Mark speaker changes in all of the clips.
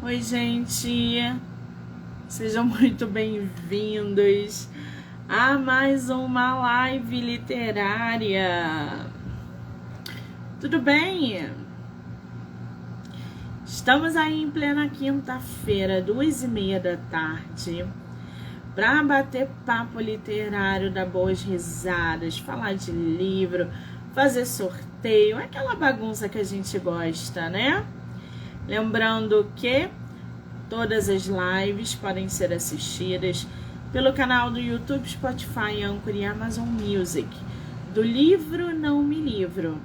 Speaker 1: Oi, gente, sejam muito bem-vindos a mais uma live literária. Tudo bem? Estamos aí em plena quinta-feira, 2h30 da tarde, para bater papo literário, dar boas risadas, falar de livro, fazer sorteio, aquela bagunça que a gente gosta, né? Lembrando que todas as lives podem ser assistidas pelo canal do YouTube, Spotify, Anchor e Amazon Music, do livro Não Me Livro.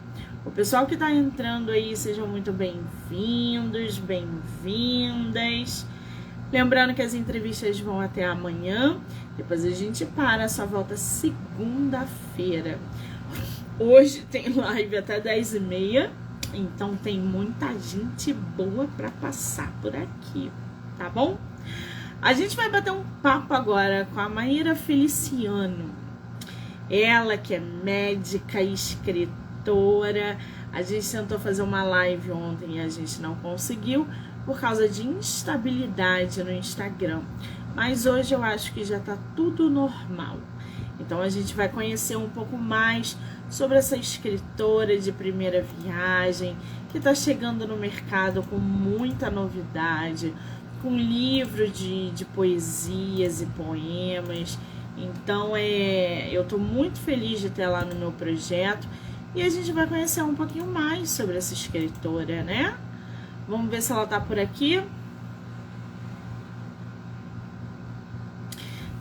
Speaker 1: O pessoal que está entrando aí, sejam muito bem-vindos, bem-vindas. Lembrando que as entrevistas vão até amanhã, depois a gente para, só volta segunda-feira. Hoje tem live até 10h30, então tem muita gente boa para passar por aqui, tá bom? A gente vai bater um papo agora com a Maíra Feliciano. Ela que é médica e escritora. A gente tentou fazer uma live ontem e a gente não conseguiu por causa de instabilidade no Instagram. Mas hoje eu acho que já tá tudo normal. Então a gente vai conhecer um pouco mais sobre essa escritora de primeira viagem que está chegando no mercado com muita novidade, com livro de poesias e poemas. Então eu estou muito feliz de ter ela no meu projeto e a gente vai conhecer um pouquinho mais sobre essa escritora, né? Vamos ver se ela está por aqui.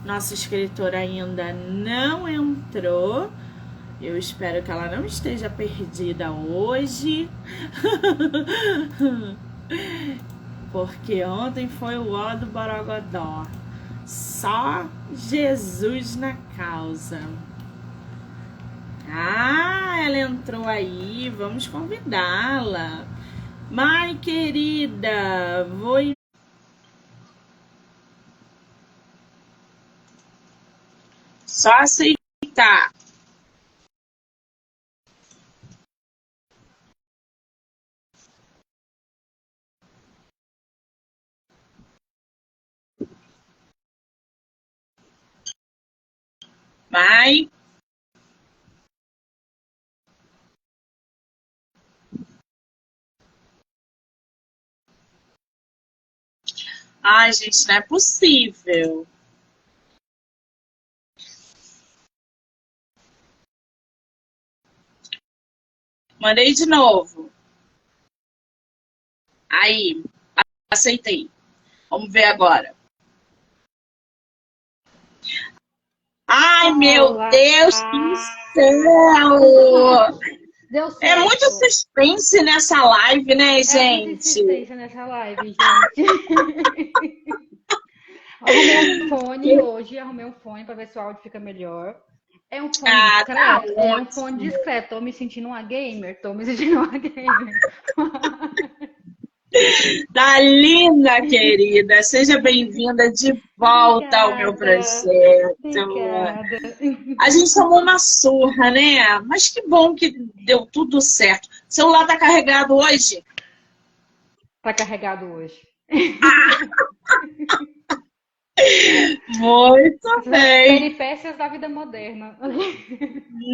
Speaker 1: Nossa escritora ainda não entrou. Eu espero que ela não esteja perdida hoje. Porque ontem foi o ó do Borogodó. Só Jesus na causa. Ah, ela entrou aí. Vamos convidá-la. Mai, querida, vou... Só aceitar. Mai. Ai, gente, não é possível. Mandei de novo. Aí, aceitei. Vamos ver agora. Ai, meu
Speaker 2: Olá!
Speaker 1: Deus do céu!
Speaker 2: Deu
Speaker 1: É muito
Speaker 2: certo!
Speaker 1: suspense nessa live, né,
Speaker 2: É muita
Speaker 1: gente?
Speaker 2: insistência nessa live, gente. Arrumei um fone hoje, arrumei um fone para ver se o áudio fica melhor. É um fone
Speaker 1: Ah, tá
Speaker 2: discreto? É um fone
Speaker 1: ótimo.
Speaker 2: discreto. Tô me sentindo uma gamer? Tô me sentindo uma gamer.
Speaker 1: Tá linda, querida. Seja bem-vinda de volta ao meu
Speaker 2: Obrigada,
Speaker 1: projeto.
Speaker 2: obrigada.
Speaker 1: A gente tomou uma surra, né? Mas que bom que deu tudo certo. O celular tá carregado hoje?
Speaker 2: Tá carregado hoje.
Speaker 1: Muito
Speaker 2: Essas
Speaker 1: bem.
Speaker 2: peripécias da vida moderna.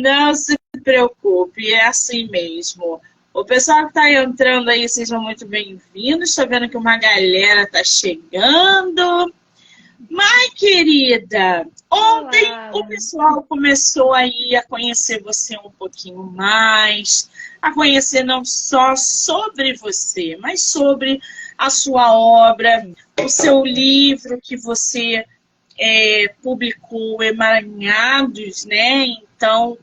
Speaker 1: Não se preocupe, é assim mesmo. O pessoal que está entrando aí, sejam muito bem-vindos. Estou vendo que uma galera está chegando. Mas, querida, ontem o
Speaker 2: Olá!
Speaker 1: pessoal começou aí a conhecer você um pouquinho mais, a conhecer não só sobre você, mas sobre a sua obra, o seu livro que você publicou, Emaranhados, né? Então,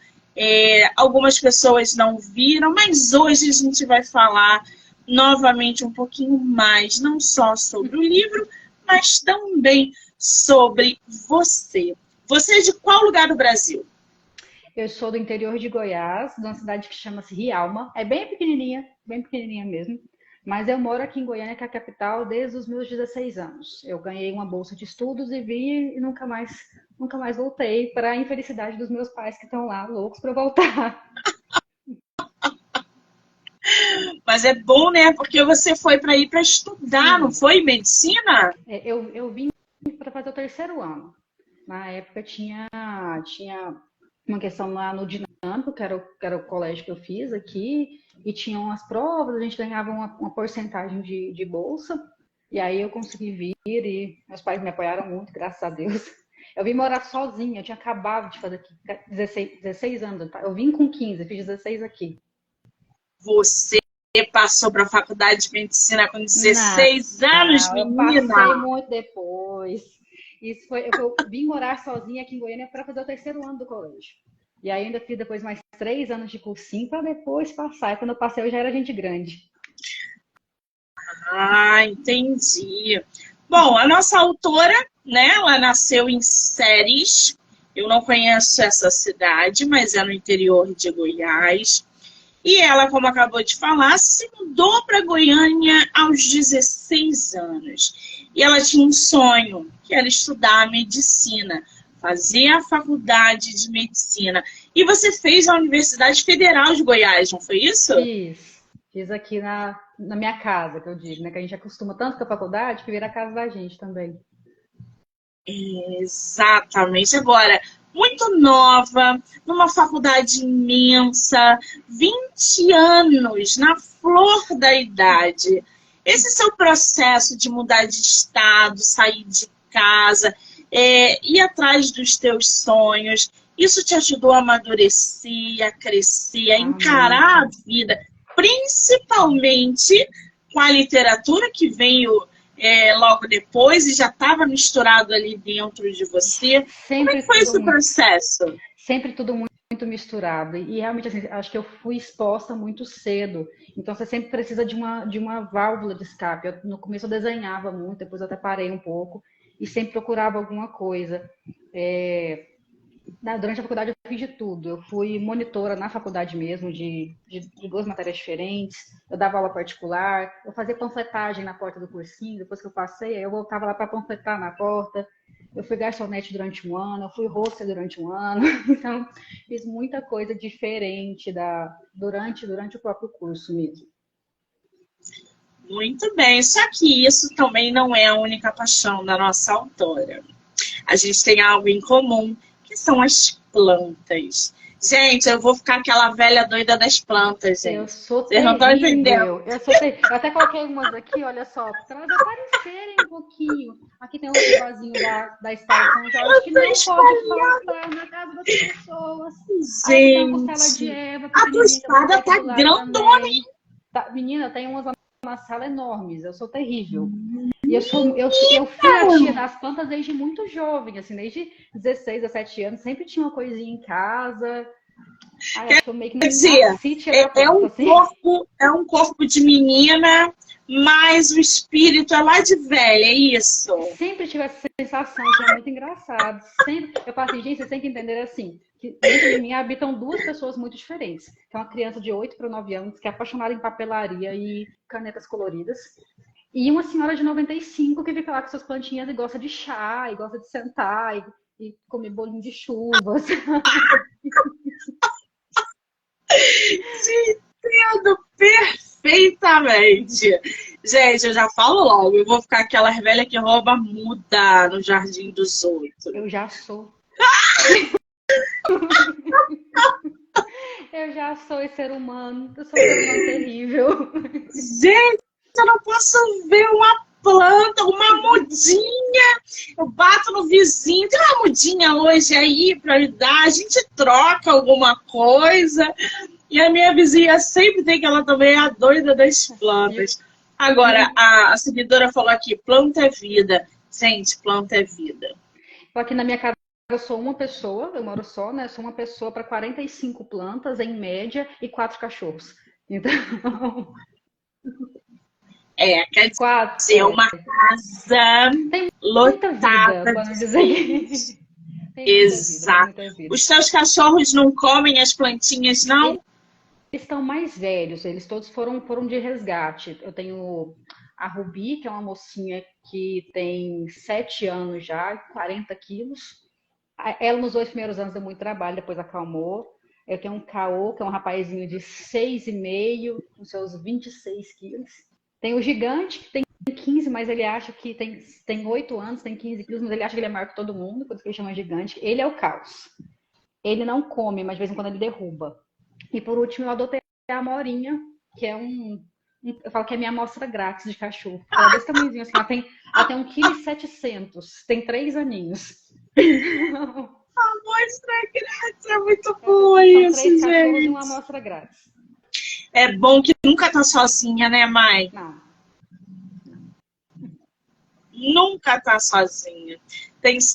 Speaker 1: algumas pessoas não viram, mas hoje a gente vai falar novamente um pouquinho mais, não só sobre o livro, mas também sobre você. Você é de qual lugar do Brasil?
Speaker 2: Eu sou do interior de Goiás, de uma cidade que chama-se Rialma. É bem pequenininha mesmo. Mas eu moro aqui em Goiânia, que é a capital, desde os meus 16 anos. Eu ganhei uma bolsa de estudos e vim e nunca mais voltei, para a infelicidade dos meus pais que estão lá loucos para voltar.
Speaker 1: Mas é bom, né? Porque você foi para ir para estudar, não
Speaker 2: Sim,
Speaker 1: foi? Medicina?
Speaker 2: eu vim para fazer o terceiro ano. Na época tinha uma questão lá no Dinâmico, que era o colégio que eu fiz aqui, e tinham umas provas, a gente ganhava uma porcentagem de bolsa, e aí eu consegui vir e meus pais me apoiaram muito, graças a Deus. Eu vim morar sozinha, eu tinha acabado de fazer aqui 16 anos, tá? Eu vim com 15, fiz 16 aqui.
Speaker 1: Você passou para a faculdade de medicina com
Speaker 2: Não,
Speaker 1: 16 anos,
Speaker 2: eu passei
Speaker 1: menina!
Speaker 2: muito depois. Eu vim morar sozinha aqui em Goiânia para fazer o terceiro ano do colégio. E aí ainda fiz depois mais 3 anos de cursinho para depois passar. E quando eu passei, eu já era gente grande.
Speaker 1: Ah, entendi. Bom, a nossa autora, né, ela nasceu em Séries. Eu não conheço essa cidade, mas é no interior de Goiás. E ela, como acabou de falar, se mudou para Goiânia aos 16 anos. E ela tinha um sonho, que era estudar medicina, fazer a faculdade de medicina. E você fez a Universidade Federal de Goiás, não foi isso?
Speaker 2: Fiz aqui na minha casa, que eu digo, né? Que a gente acostuma tanto com a faculdade que vira a casa da gente também.
Speaker 1: Exatamente. Agora, muito nova, numa faculdade imensa, 20 anos, na flor da idade. Esse seu processo de mudar de estado, sair de casa, ir atrás dos teus sonhos, isso te ajudou a amadurecer, a crescer, a
Speaker 2: Ah,
Speaker 1: encarar a
Speaker 2: muito.
Speaker 1: vida, principalmente com a literatura que veio logo depois e já estava misturado ali dentro de você. Como é
Speaker 2: Sempre
Speaker 1: que foi
Speaker 2: tudo
Speaker 1: esse
Speaker 2: muito,
Speaker 1: processo?
Speaker 2: sempre tudo muito misturado. E realmente, assim, acho que eu fui exposta muito cedo. Então, você sempre precisa de uma válvula de escape. No começo eu desenhava muito, depois eu até parei um pouco e sempre procurava alguma coisa. É, durante a faculdade eu fiz de tudo. Eu fui monitora na faculdade mesmo, de duas matérias diferentes. Eu dava aula particular, eu fazia panfletagem na porta do cursinho. Depois que eu passei, eu voltava lá para panfletar na porta. Eu fui garçonete durante um ano, eu fui hostess durante um ano. Então, fiz muita coisa diferente durante o próprio curso mesmo.
Speaker 1: Muito bem, só que isso também não é a única paixão da nossa autora. A gente tem algo em comum, que são as plantas. Gente, eu vou ficar aquela velha doida das plantas,
Speaker 2: Eu
Speaker 1: gente.
Speaker 2: sou
Speaker 1: Vocês não estão entendendo.
Speaker 2: terrível. Eu até coloquei umas aqui, olha só, para elas aparecerem um pouquinho. Aqui tem outro vasinho da Espada de São Jorge que não pode faltar na casa das pessoas. Aí aqui tem uma costela de
Speaker 1: Gente,
Speaker 2: erva
Speaker 1: a tua
Speaker 2: pequenininha que eu coloquei
Speaker 1: espada
Speaker 2: aqui
Speaker 1: tá
Speaker 2: do lado
Speaker 1: grandona.
Speaker 2: também. Tá, menina, tem umas lá na sala enormes. Eu sou terrível. E eu fui a tia das plantas desde muito jovem, assim, desde 16, 17 anos. Sempre tinha uma coisinha em casa. Ai, acho que eu meio que
Speaker 1: Quer dizer,
Speaker 2: nasci tia da
Speaker 1: é
Speaker 2: planta,
Speaker 1: um
Speaker 2: assim.
Speaker 1: corpo, é um corpo de menina, mas o espírito é lá de velha, é isso?
Speaker 2: Sempre tive essa sensação, que é muito engraçado. Sempre, eu falo assim, gente, vocês têm que entender assim, que dentro de mim habitam duas pessoas muito diferentes. Que é uma criança de 8 para 9 anos, que é apaixonada em papelaria e canetas coloridas. E uma senhora de 95 que fica lá com suas plantinhas e gosta de chá, e gosta de sentar, e comer bolinho de chuvas.
Speaker 1: Te entendo perfeitamente. Gente, eu já falo logo, eu vou ficar aquela velha que rouba muda no jardim dos outros.
Speaker 2: Eu já sou. Eu já sou esse ser humano. Eu sou um ser humano terrível.
Speaker 1: Gente, eu não posso ver uma planta, uma mudinha. Eu bato no vizinho, tem uma mudinha hoje aí para me dar, a gente troca alguma coisa. E a minha vizinha sempre tem que ela também é a doida das
Speaker 2: E,
Speaker 1: plantas.
Speaker 2: e
Speaker 1: Agora, a seguidora falou aqui, planta é vida. Gente, planta é vida.
Speaker 2: aqui na minha casa eu sou uma pessoa, eu moro só, né? Eu sou uma pessoa para 45 plantas, em média, e 4 cachorros. Então,
Speaker 1: Quer
Speaker 2: quatro.
Speaker 1: dizer, uma casa
Speaker 2: Tem muita vida,
Speaker 1: lotada de
Speaker 2: quando dizer
Speaker 1: seres.
Speaker 2: que tem muita vida, tem
Speaker 1: Exato.
Speaker 2: muita vida.
Speaker 1: Os seus cachorros não comem as plantinhas, não?
Speaker 2: Eles estão mais velhos, eles todos foram de resgate. Eu tenho a Rubi, que é uma mocinha que tem 7 anos já, 40 quilos. Ela nos 2 primeiros anos deu muito trabalho, depois acalmou. Eu tenho um Caô, que é um rapazinho de 6,5, com seus 26 quilos. Tem o Gigante, que tem 15, mas ele acha que tem 8 anos, tem 15 quilos, mas ele acha que ele é maior que todo mundo, por isso que ele chama Gigante. Ele é o caos. Ele não come, mas de vez em quando ele derruba. E por último, eu adotei a Morinha, que é eu falo que é a minha amostra grátis de cachorro. Ela é desse tamanhozinho assim, ela tem 1,7 kg, tem 3 aninhos.
Speaker 1: Amostra grátis, é muito boa isso,
Speaker 2: São 3 cachorros
Speaker 1: gente.
Speaker 2: e uma amostra grátis.
Speaker 1: É bom que nunca tá sozinha, né, Mai?
Speaker 2: Não.
Speaker 1: Nunca tá sozinha.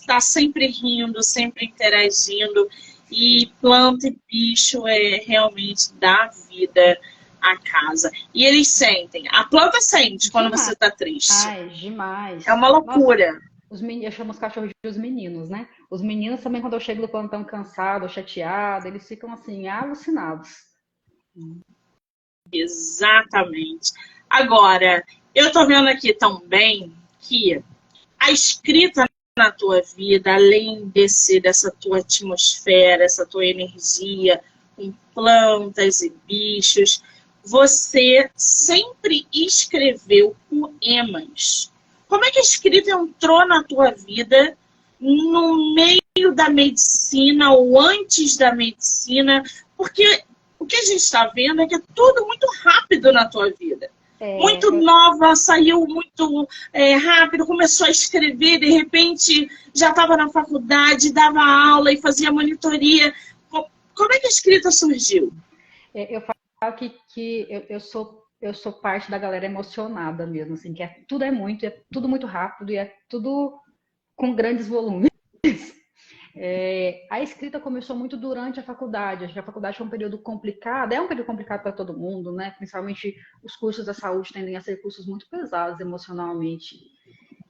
Speaker 1: Tá sempre rindo, sempre interagindo. E planta e bicho realmente dá vida à casa. E eles sentem. A planta sente quando você tá triste.
Speaker 2: Ai, demais.
Speaker 1: É uma loucura.
Speaker 2: Nossa, eu chamo os cachorros de os meninos, né? Os meninos também, quando eu chego do plantão cansado, chateado, eles ficam assim, alucinados.
Speaker 1: Exatamente. Agora, eu tô vendo aqui também que a escrita na tua vida, além dessa tua atmosfera, essa tua energia com plantas e bichos, você sempre escreveu poemas. Como é que a escrita entrou na tua vida no meio da medicina ou antes da medicina? Porque o que a gente está vendo é que é tudo muito rápido na tua vida. Muito nova, saiu muito rápido, começou a escrever, de repente já estava na faculdade, dava aula e fazia monitoria. Como é que a escrita surgiu?
Speaker 2: Eu falo que eu sou parte da galera emocionada mesmo, assim, que tudo é tudo muito rápido e é tudo com grandes volumes. A escrita começou muito durante a faculdade. Acho que a faculdade foi um período complicado. É um período complicado para todo mundo, né? Principalmente os cursos da saúde tendem a ser cursos muito pesados emocionalmente.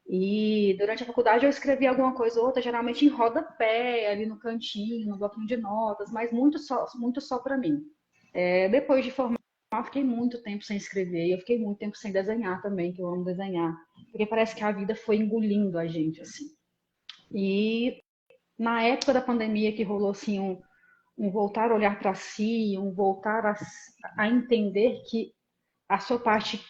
Speaker 2: E durante a faculdade eu escrevi alguma coisa ou outra, geralmente em rodapé, ali no cantinho, no bloquinho de notas, mas muito só para mim. Depois de formar, eu fiquei muito tempo sem escrever. E eu fiquei muito tempo sem desenhar também, que eu amo desenhar. Porque parece que a vida foi engolindo a gente, assim. E na época da pandemia que rolou assim um voltar a olhar para si, um voltar a entender que a sua parte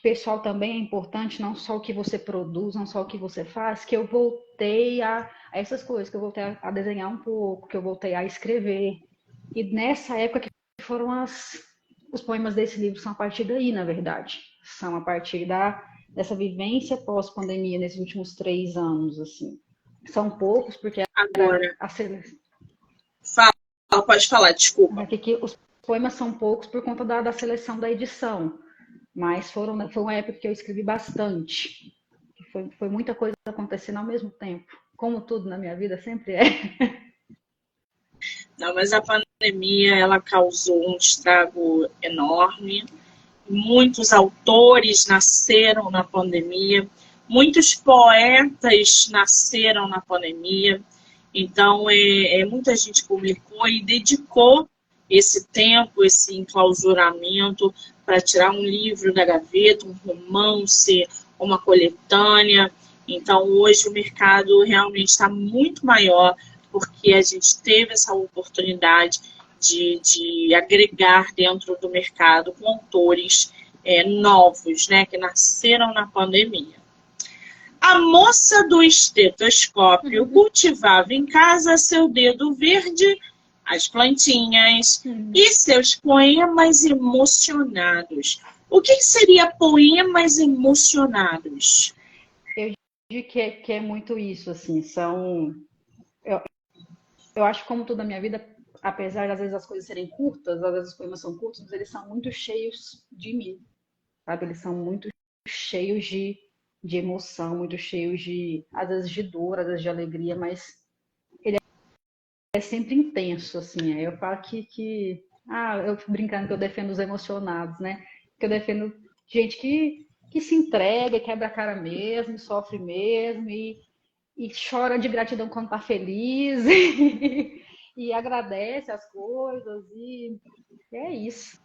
Speaker 2: pessoal também é importante, não só o que você produz, não só o que você faz, que eu voltei a essas coisas, que eu voltei a desenhar um pouco, que eu voltei a escrever. E nessa época que foram os poemas desse livro são a partir daí, na verdade. São a partir dessa vivência pós-pandemia nesses últimos 3 anos, assim. São poucos, porque
Speaker 1: Agora, pode falar, desculpa.
Speaker 2: que os poemas são poucos por conta da seleção da edição, mas foi uma época que eu escrevi bastante. Foi muita coisa acontecendo ao mesmo tempo, como tudo na minha vida sempre é.
Speaker 1: Não, mas a pandemia, ela causou um estrago enorme. Muitos autores nasceram na pandemia, muitos poetas nasceram na pandemia. Então, muita gente publicou e dedicou esse tempo, esse enclausuramento para tirar um livro da gaveta, um romance, uma coletânea. Então, hoje o mercado realmente está muito maior, porque a gente teve essa oportunidade de agregar dentro do mercado com autores novos, né, que nasceram na pandemia. A moça do estetoscópio cultivava em casa seu dedo verde, as plantinhas e seus poemas emocionados. O que seria poemas emocionados?
Speaker 2: Eu digo que é muito isso, assim, eu acho que como tudo na minha vida, apesar de às vezes as coisas serem curtas, às vezes os poemas são curtos, mas eles são muito cheios de mim, sabe? Eles são muito cheios de emoção, muito cheios às vezes de dor, às vezes de alegria, mas ele é sempre intenso, assim. Eu falo eu fico brincando que eu defendo os emocionados, né? Que eu defendo gente que se entrega, quebra a cara mesmo, sofre mesmo e chora de gratidão quando tá feliz e agradece as coisas e é isso.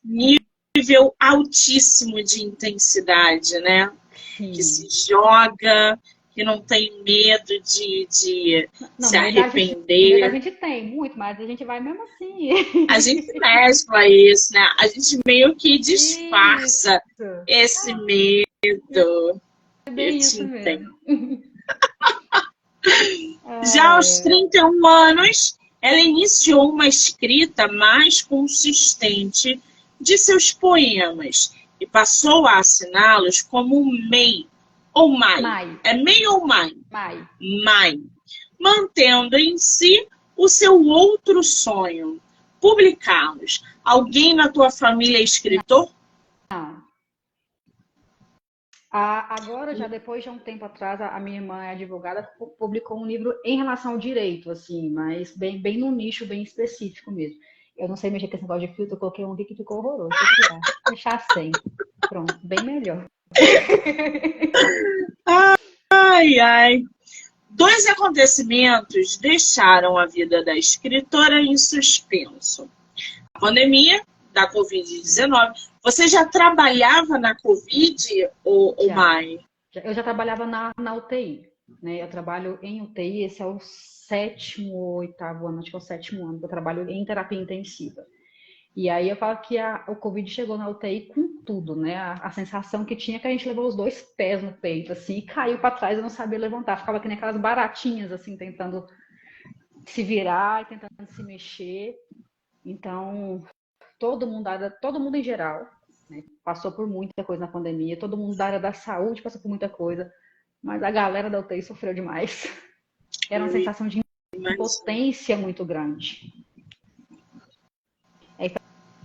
Speaker 1: Nível altíssimo de intensidade, né?
Speaker 2: Sim.
Speaker 1: Que se joga, que não tem medo de
Speaker 2: Não,
Speaker 1: se
Speaker 2: medo a
Speaker 1: arrepender.
Speaker 2: gente tem muito, mas a gente vai mesmo assim.
Speaker 1: A gente mescla isso, né? A gente meio que
Speaker 2: Isso,
Speaker 1: disfarça esse medo.
Speaker 2: é
Speaker 1: Eu
Speaker 2: bem
Speaker 1: te
Speaker 2: isso
Speaker 1: entendo.
Speaker 2: mesmo.
Speaker 1: Já
Speaker 2: Ai,
Speaker 1: aos
Speaker 2: ai.
Speaker 1: 31 anos, ela iniciou uma escrita mais consistente de seus poemas e passou a assiná-los como MEI ou MAI.
Speaker 2: Mai,
Speaker 1: É MEI ou MAI?
Speaker 2: Mai.
Speaker 1: MAI. Mantendo em si o seu outro sonho, publicá-los. Alguém na tua família é escritor?
Speaker 2: Não. Agora, já depois de um tempo atrás, a minha irmã é advogada, publicou um livro em relação ao direito, assim, mas bem no nicho, bem específico mesmo. Eu não sei mexer com esse negócio de filtro, eu coloquei um aqui que ficou horroroso. Vou tirar. Deixar sem. Pronto, bem melhor.
Speaker 1: Ai, ai. Dois acontecimentos deixaram a vida da escritora em suspenso. A pandemia da Covid-19. Você já trabalhava na Covid, ou
Speaker 2: Já.
Speaker 1: Mai?
Speaker 2: Eu já trabalhava na UTI, né? Eu trabalho em UTI, esse é o sétimo ou oitavo ano, acho que é o sétimo ano que eu trabalho em terapia intensiva. E aí eu falo que o Covid chegou na UTI com tudo, né? A sensação que tinha é que a gente levou os dois pés no peito, assim, e caiu para trás e não sabia levantar. Ficava que nem aquelas baratinhas, assim, tentando se virar e tentando se mexer. Então, todo mundo em geral, né, passou por muita coisa na pandemia, todo mundo da área da saúde passou por muita coisa, mas a galera da UTI sofreu demais. Era uma
Speaker 1: Eu
Speaker 2: sensação de
Speaker 1: imagino.
Speaker 2: impotência muito grande. Aí,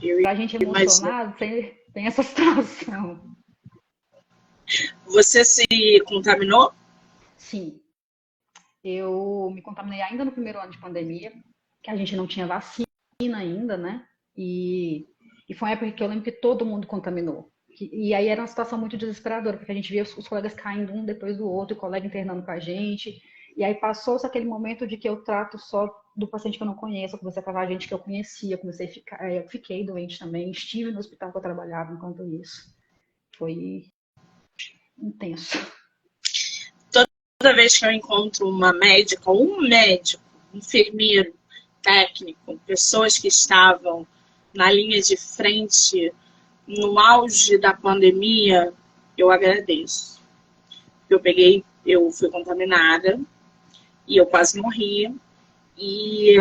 Speaker 1: Eu
Speaker 2: pra gente
Speaker 1: imagino.
Speaker 2: emocionado, tem essa situação.
Speaker 1: Você se contaminou?
Speaker 2: Sim, eu me contaminei ainda no primeiro ano de pandemia, que a gente não tinha vacina ainda, né? E foi uma época que eu lembro que todo mundo contaminou. E aí era uma situação muito desesperadora, porque a gente via os colegas caindo um depois do outro, o colega internando com a gente. E aí passou-se aquele momento de que eu trato só do paciente que eu não conheço, eu comecei a tratar gente que eu conhecia, comecei a ficar, eu fiquei doente também, estive no hospital que eu trabalhava enquanto isso. Foi intenso.
Speaker 1: Toda vez que eu encontro uma médica ou um médico, um enfermeiro, técnico, pessoas que estavam na linha de frente no auge da pandemia, eu agradeço. Eu fui contaminada e eu quase morri. E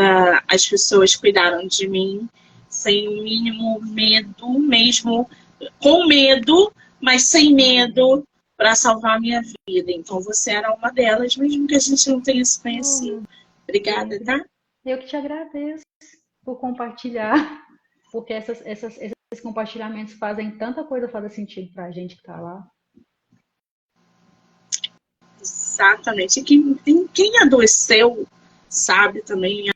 Speaker 1: as pessoas cuidaram de mim sem o mínimo medo, mesmo com medo, mas sem medo, para salvar a minha vida. Então você era uma delas, mesmo que a gente não tenha se
Speaker 2: Oh,
Speaker 1: conhecido.
Speaker 2: meu
Speaker 1: Obrigada,
Speaker 2: Deus.
Speaker 1: tá?
Speaker 2: Eu que te agradeço por compartilhar, porque esses compartilhamentos fazem tanta coisa fazer sentido pra gente que tá lá.
Speaker 1: Exatamente. E quem adoeceu sabe também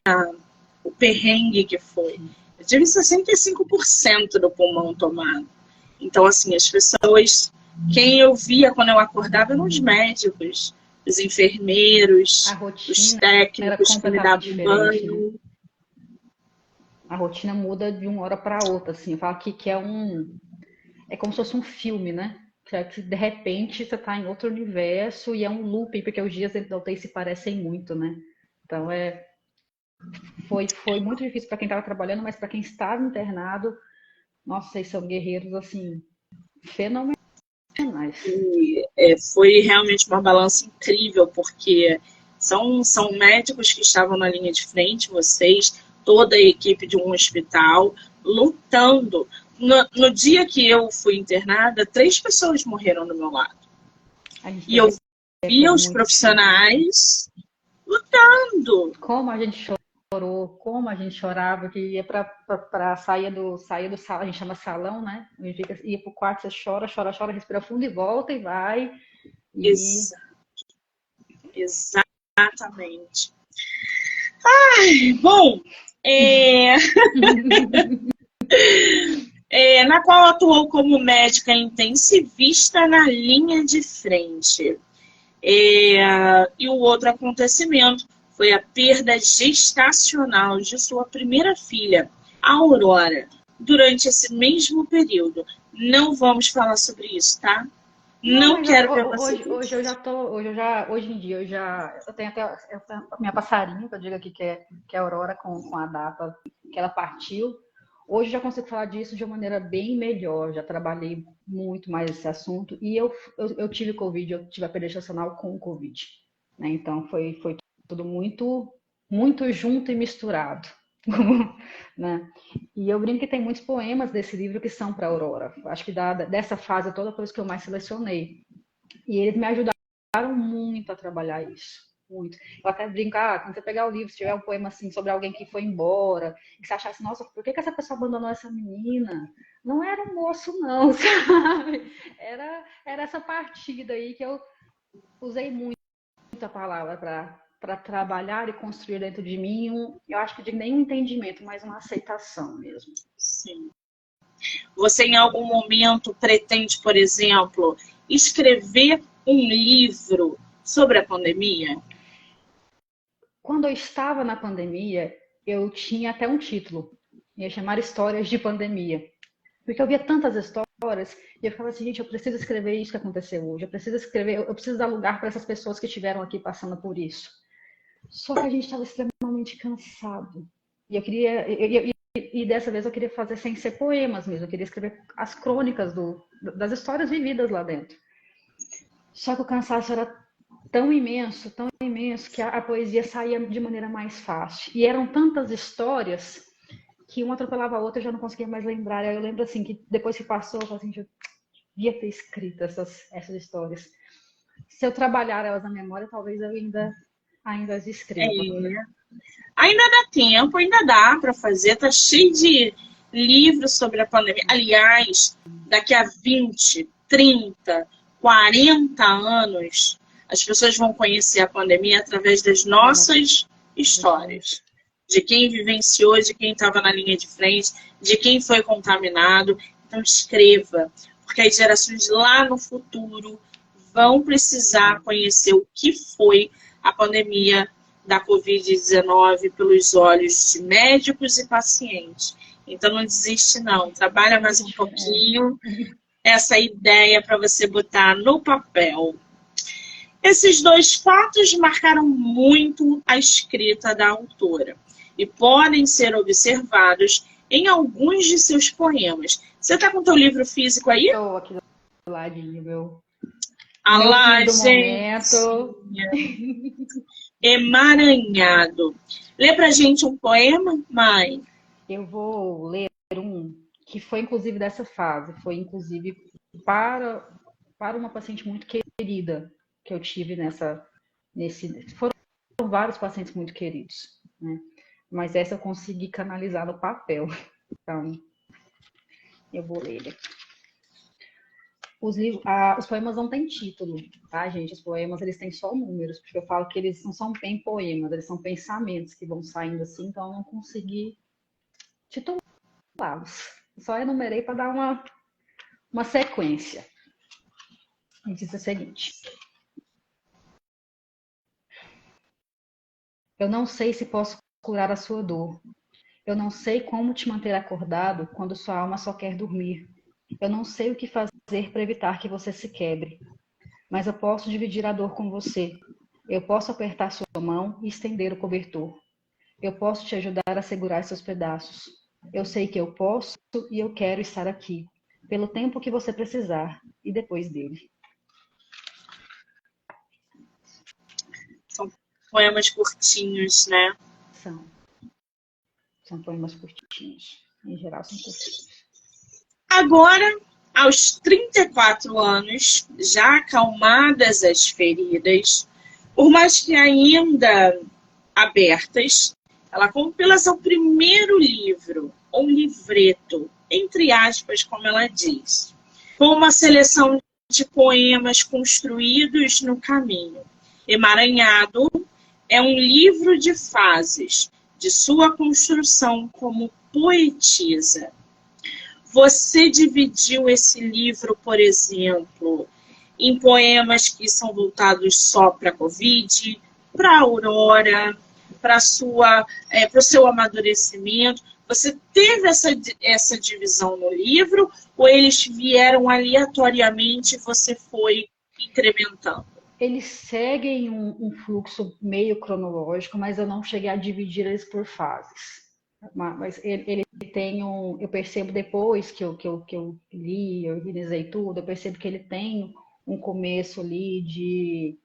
Speaker 1: o perrengue que foi.
Speaker 2: Sim.
Speaker 1: Eu tive 65% do pulmão tomado. Então, assim, as pessoas, quem eu via quando eu acordava eram os médicos, os
Speaker 2: A
Speaker 1: enfermeiros, os
Speaker 2: rotina era
Speaker 1: técnicos que me
Speaker 2: completamente
Speaker 1: davam
Speaker 2: diferente, né?
Speaker 1: banho.
Speaker 2: A rotina muda de uma hora para outra, assim. Eu falo que é como se fosse um filme, né? Que de repente você tá em outro universo e é um looping, porque os dias dentro da UTI se parecem muito, né? Então foi muito difícil para quem estava trabalhando, mas para quem estava internado, nossa, vocês são guerreiros assim, fenomenais.
Speaker 1: E foi realmente uma balança incrível, porque são médicos que estavam na linha de frente, vocês, toda a equipe de um hospital, lutando. No dia que eu fui internada, 3 pessoas morreram do meu lado.
Speaker 2: A gente
Speaker 1: E
Speaker 2: tem
Speaker 1: eu
Speaker 2: que ter
Speaker 1: via os
Speaker 2: muito sangue.
Speaker 1: profissionais lutando.
Speaker 2: Como a gente chorou, como a gente chorava, que ia para sair do salão, a gente chama salão, né? Ia pro quarto, você chora, chora, chora, respira fundo e volta e vai. E
Speaker 1: Exa exatamente. Bom, é, na qual atuou como médica intensivista na linha de frente. E o outro acontecimento foi a perda gestacional de sua primeira filha, a Aurora, durante esse mesmo período. Não vamos falar sobre isso, tá?
Speaker 2: Não,
Speaker 1: Não
Speaker 2: mas
Speaker 1: quero ver você
Speaker 2: hoje eu já tô, hoje em dia eu tenho até a minha passarinho, que eu digo aqui que é a Aurora com a data que ela partiu. Hoje eu já consigo falar disso de uma maneira bem melhor, já trabalhei muito mais esse assunto e eu tive Covid, eu tive a perda gestacional com o Covid, né? Então foi tudo muito junto e misturado, né? E eu brinco que tem muitos poemas desse livro que são para Aurora. Acho que dessa fase toda foi os que eu mais selecionei. E eles me ajudaram muito a trabalhar isso. Muito. Eu até brinco, quando você pegar o livro, se tiver um poema assim sobre alguém que foi embora, e você achasse, nossa, por que essa pessoa abandonou essa menina? Não era um moço, não, sabe? Era essa partida aí que eu usei muito a palavra para trabalhar e construir dentro de mim, eu acho que de nenhum entendimento, mas uma aceitação mesmo.
Speaker 1: Sim. Você em algum momento pretende, por exemplo, escrever um livro sobre a pandemia?
Speaker 2: Quando eu estava na pandemia, eu tinha até um título, ia chamar Histórias de Pandemia. Porque eu via tantas histórias e eu ficava assim, gente, eu preciso escrever isso que aconteceu hoje, eu preciso escrever, eu preciso dar lugar para essas pessoas que estiveram aqui passando por isso. Só que a gente estava extremamente cansado. E eu queria, e dessa vez eu queria fazer sem ser poemas mesmo, eu queria escrever as crônicas das histórias vividas lá dentro. Só que o cansaço era tão imenso, que a poesia saía de maneira mais fácil. E eram tantas histórias que uma atropelava a outra, eu já não conseguia mais lembrar. Aí eu lembro assim, que depois que passou, eu falei assim, eu devia ter escrito essas histórias. Se eu trabalhar elas na memória, talvez eu ainda as escreva.
Speaker 1: Ainda dá tempo, ainda dá para fazer, tá cheio de livros sobre a pandemia. Aliás, daqui a 20, 30, 40 anos, as pessoas vão conhecer a pandemia através das nossas histórias. De quem vivenciou, de quem estava na linha de frente, de quem foi contaminado. Então escreva, porque as gerações lá no futuro vão precisar conhecer o que foi a pandemia da Covid-19 pelos olhos de médicos e pacientes. Então não desiste não, trabalha mais um pouquinho essa ideia para você botar no papel. Esses dois fatos marcaram muito a escrita da autora e podem ser observados em alguns de seus poemas. Você está com o teu livro físico aí?
Speaker 2: Estou aqui do ladinho, meu
Speaker 1: gente.
Speaker 2: momento.
Speaker 1: Emaranhado. Lê pra gente um poema, mãe?
Speaker 2: Eu vou ler um que foi inclusive dessa fase, foi inclusive para uma paciente muito querida que eu tive foram vários pacientes muito queridos, né? Mas essa eu consegui canalizar no papel. Então, eu vou ler ele. Os poemas não têm título, tá, gente? Os poemas, eles têm só números, porque eu falo que eles não são bem poemas, eles são pensamentos que vão saindo assim, então eu não consegui titulá-los. Só enumerei para dar uma sequência. E diz o seguinte: eu não sei se posso curar a sua dor. Eu não sei como te manter acordado quando sua alma só quer dormir. Eu não sei o que fazer para evitar que você se quebre. Mas eu posso dividir a dor com você. Eu posso apertar sua mão e estender o cobertor. Eu posso te ajudar a segurar seus pedaços. Eu sei que eu posso e eu quero estar aqui, pelo tempo que você precisar e depois dele.
Speaker 1: São poemas curtinhos, né?
Speaker 2: São poemas curtinhos. Em geral, são curtinhos.
Speaker 1: Agora, aos 34 anos, já acalmadas as feridas, por mais que ainda abertas, ela compila seu primeiro livro, ou livreto, entre aspas, como ela diz, com uma seleção de poemas construídos no caminho. Emaranhado é um livro de fases de sua construção como poetisa. Você dividiu esse livro, por exemplo, em poemas que são voltados só para a Covid, para a Aurora, para o seu amadurecimento. Você teve essa divisão no livro ou eles vieram aleatoriamente e você foi incrementando?
Speaker 2: Eles seguem um fluxo meio cronológico, mas eu não cheguei a dividir eles por fases. Mas ele tem um. Eu percebo depois que eu li, eu organizei tudo, eu percebo que ele tem um começo ali de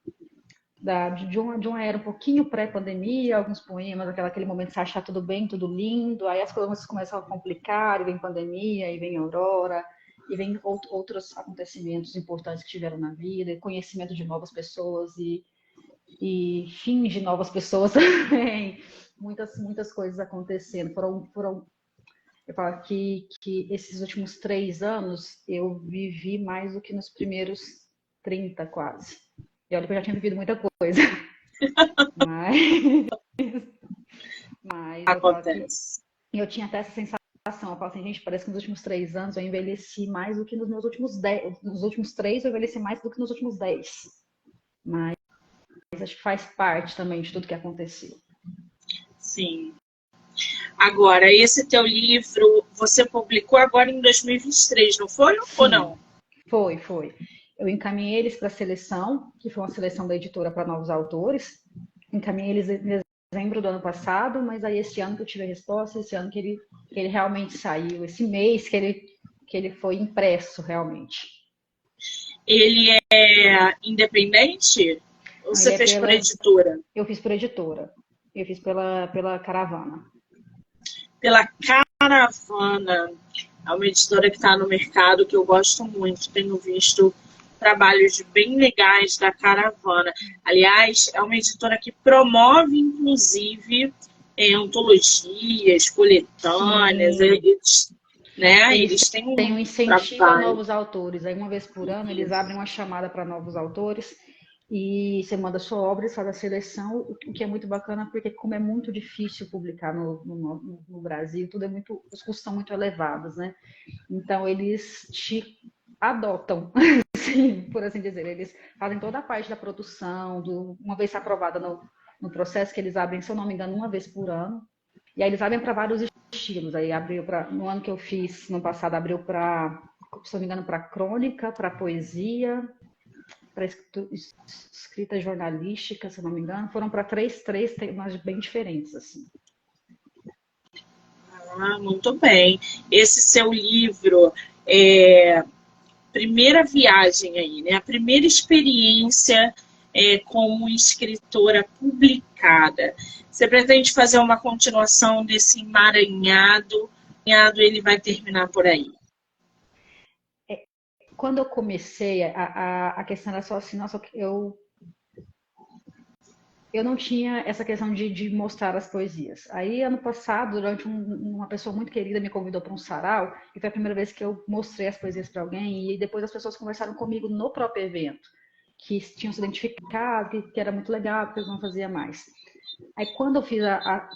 Speaker 2: uma era um pouquinho pré-pandemia, alguns poemas, aquele momento de se achar tudo bem, tudo lindo, aí as coisas começam a complicar, e vem pandemia, e vem aurora, e vem outros acontecimentos importantes que tiveram na vida, e conhecimento de novas pessoas, e fim de novas pessoas também. Muitas coisas acontecendo. Eu falo que esses últimos 3 anos eu vivi mais do que nos primeiros 30 quase. E olha que eu já tinha vivido muita coisa. Mas, mas eu falo que
Speaker 1: Acontece.
Speaker 2: eu tinha até essa sensação. Eu falo assim, gente, parece que nos últimos 3 anos eu envelheci mais do que nos meus últimos 10. Nos últimos 3 eu envelheci mais do que nos últimos 10. Mas acho que faz parte também de tudo que aconteceu.
Speaker 1: Sim. Agora, esse teu livro você publicou agora em 2023, não foi ou
Speaker 2: Sim,
Speaker 1: não?
Speaker 2: foi. Eu encaminhei eles para a seleção, que foi uma seleção da editora para novos autores. Encaminhei eles em dezembro do ano passado, mas aí esse ano que eu tive a resposta, esse ano que ele realmente saiu, esse mês que ele foi impresso realmente.
Speaker 1: Ele é independente ou
Speaker 2: Ele
Speaker 1: você
Speaker 2: é
Speaker 1: fez por
Speaker 2: pela.
Speaker 1: editora?
Speaker 2: Eu fiz por editora. Eu fiz pela Caravana.
Speaker 1: Pela Caravana. É uma editora que está no mercado que eu gosto muito. Tenho visto trabalhos bem legais da Caravana. Aliás, é uma editora que promove, inclusive, antologias, coletâneas.
Speaker 2: Sim,
Speaker 1: Eles, né,
Speaker 2: eles
Speaker 1: eles têm
Speaker 2: têm um
Speaker 1: um
Speaker 2: incentivo a
Speaker 1: trabalho.
Speaker 2: novos autores. Aí, uma vez por ano, eles abrem uma chamada para novos autores e você manda sua obra e faz a seleção, o que é muito bacana, porque como é muito difícil publicar no Brasil, tudo é muito, os custos são muito elevados, né? Então, eles te adotam, assim, por assim dizer. Eles fazem toda a parte da produção, uma vez aprovada no processo, que eles abrem, se eu não me engano, uma vez por ano. E aí eles abrem para vários estilos. Aí abriu para, no ano que eu fiz, no passado, abriu para, se não me engano, para crônica, para poesia, para escrita jornalística, se não me engano. Foram para três temas bem diferentes, assim.
Speaker 1: Ah, muito bem. Esse seu livro, é, primeira viagem aí, né? A primeira experiência como escritora publicada. Você pretende fazer uma continuação desse emaranhado? Ele vai terminar por aí.
Speaker 2: Quando eu comecei, a questão era só assim, nossa, eu não tinha essa questão de mostrar as poesias. Aí, ano passado, durante uma pessoa muito querida me convidou para um sarau, e foi a primeira vez que eu mostrei as poesias para alguém, e depois as pessoas conversaram comigo no próprio evento, que tinham se identificado, que era muito legal, que eles não faziam mais. Aí, quando eu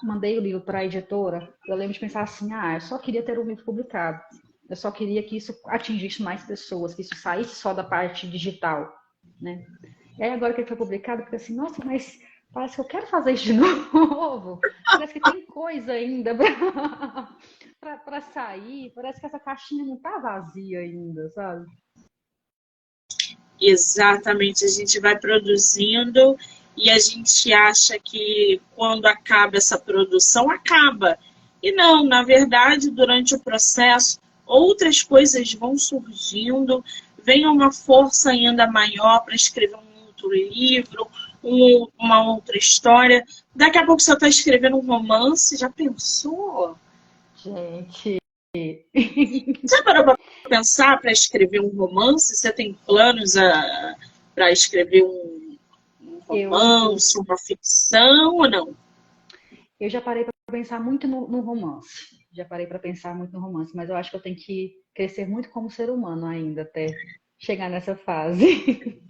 Speaker 2: mandei o livro para a editora, eu lembro de pensar assim, eu só queria ter um livro publicado. Eu só queria que isso atingisse mais pessoas, que isso saísse só da parte digital, né? E aí, agora que ele foi publicado, eu fiquei assim, nossa, mas parece que eu quero fazer isso de novo. Parece que tem coisa ainda para sair. Parece que essa caixinha não tá vazia ainda, sabe?
Speaker 1: Exatamente, a gente vai produzindo e a gente acha que quando acaba essa produção, acaba. E não, na verdade, durante o processo, outras coisas vão surgindo, vem uma força ainda maior para escrever um outro livro, uma outra história. Daqui a pouco você está escrevendo um romance, já pensou?
Speaker 2: Gente.
Speaker 1: Já parou para pensar para escrever um romance? Você tem planos para escrever um
Speaker 2: Eu,
Speaker 1: romance, uma ficção ou não?
Speaker 2: eu já parei para pensar muito no romance. Já parei para pensar muito no romance, mas eu acho que eu tenho que crescer muito como ser humano ainda até chegar nessa fase.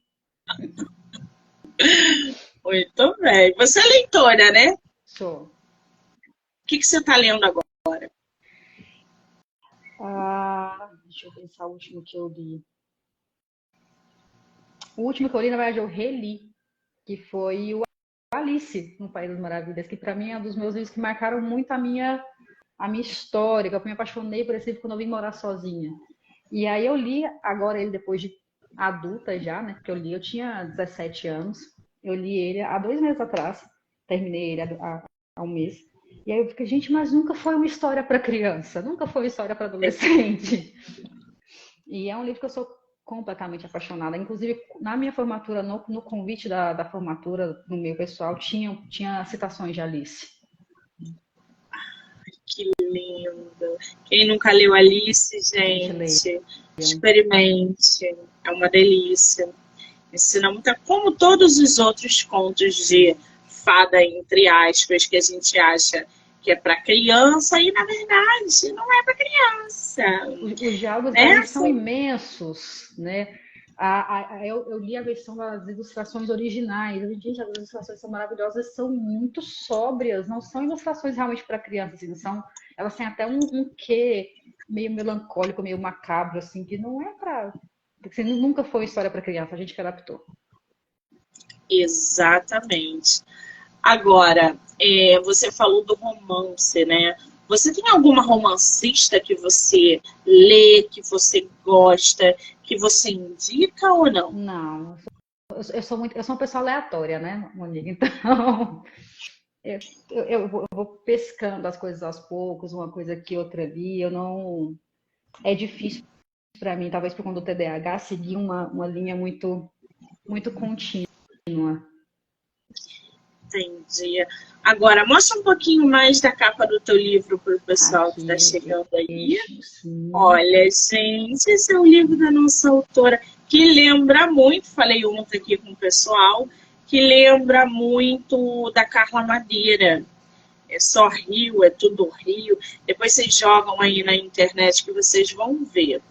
Speaker 1: Muito bem. Você é leitora, né? O
Speaker 2: Sou.
Speaker 1: que você está lendo agora?
Speaker 2: Deixa eu pensar o último que eu li. O último que eu li, na verdade, eu reli, que foi o Alice no País das Maravilhas, que para mim é um dos meus livros que marcaram muito a minha a minha história, que eu me apaixonei por esse livro quando eu vim morar sozinha. E aí eu li agora ele depois de adulta já, né? Porque eu tinha 17 anos. Eu li ele há 2 meses atrás. Terminei ele há um mês. E aí eu fiquei, gente, mas nunca foi uma história para criança, nunca foi uma história para adolescente. E é um livro que eu sou completamente apaixonada. Inclusive, na minha formatura, no convite da formatura, no meu pessoal, tinha citações de Alice.
Speaker 1: Que lindo. Quem nunca leu Alice, gente, experimente. É uma delícia. Ensina muita, como todos os outros contos de fada, entre aspas, que a gente acha que é para criança e, na verdade, não é para criança.
Speaker 2: Os diálogos deles são imensos, né? Eu li a versão das ilustrações originais. Gente, as ilustrações são maravilhosas, são muito sóbrias, não são ilustrações realmente para crianças, assim, elas têm até um quê meio melancólico, meio macabro, assim, que não é para... Assim, nunca foi história para criança, a gente que adaptou.
Speaker 1: Exatamente. Agora, você falou do romance, né? Você tem alguma romancista que você lê, que você gosta, que você indica ou não?
Speaker 2: Não, eu sou uma pessoa aleatória, né, Monique? Então, eu vou pescando as coisas aos poucos, uma coisa aqui, outra ali. Eu não. É difícil para mim, talvez por conta do TDAH, seguir uma linha muito, muito contínua.
Speaker 1: Entendi. Agora, mostra um pouquinho mais da capa do teu livro para o pessoal
Speaker 2: Aqui,
Speaker 1: que está chegando aí.
Speaker 2: sim.
Speaker 1: Olha, gente, esse é o livro da nossa autora, que lembra muito, falei ontem aqui com o pessoal, que lembra muito da Carla Madeira. É só Rio, é tudo Rio. Depois vocês jogam aí na internet que vocês vão ver.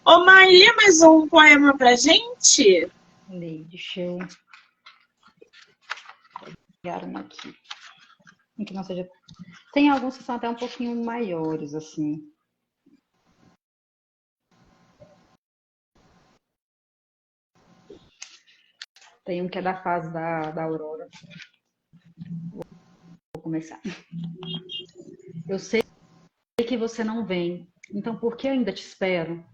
Speaker 1: Ô, Mai, lê mais um poema pra gente?
Speaker 2: Deixa eu pegar uma aqui. Que não seja... Tem alguns que são até um pouquinho maiores, assim. Tem um que é da fase da Aurora. Vou começar. Eu sei que você não vem, então por que ainda te espero?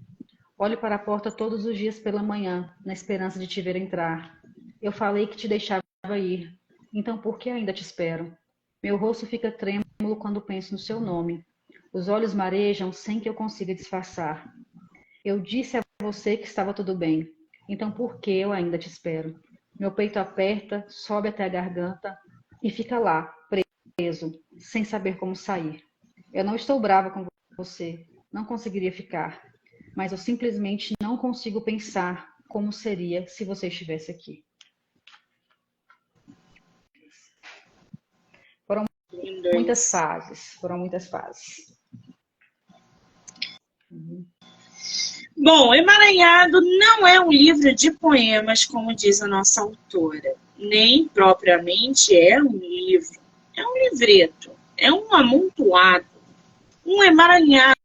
Speaker 2: Olho para a porta todos os dias pela manhã, na esperança de te ver entrar. Eu falei que te deixava ir, então por que ainda te espero? Meu rosto fica trêmulo quando penso no seu nome. Os olhos marejam sem que eu consiga disfarçar. Eu disse a você que estava tudo bem, então por que eu ainda te espero? Meu peito aperta, sobe até a garganta e fica lá, preso, sem saber como sair. Eu não estou brava com você, não conseguiria ficar, mas eu simplesmente não consigo pensar como seria se você estivesse aqui. Foram muitas fases,
Speaker 1: Bom, Emaranhado não é um livro de poemas, como diz a nossa autora. Nem propriamente é um livro. É um livreto. É um amontoado. Um emaranhado,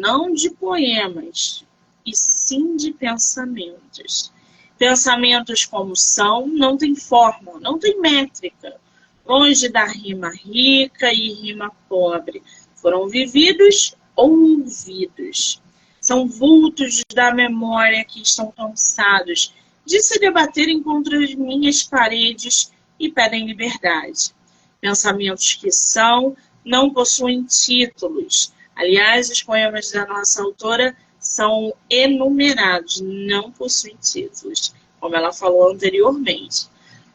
Speaker 1: não de poemas, e sim de pensamentos. Pensamentos como são, não tem forma, não tem métrica. Longe da rima rica e rima pobre. Foram vividos ou ouvidos. São vultos da memória que estão cansados de se debaterem contra as minhas paredes e pedem liberdade. Pensamentos que são, não possuem títulos. Aliás, os poemas da nossa autora são enumerados, não possuem títulos, como ela falou anteriormente.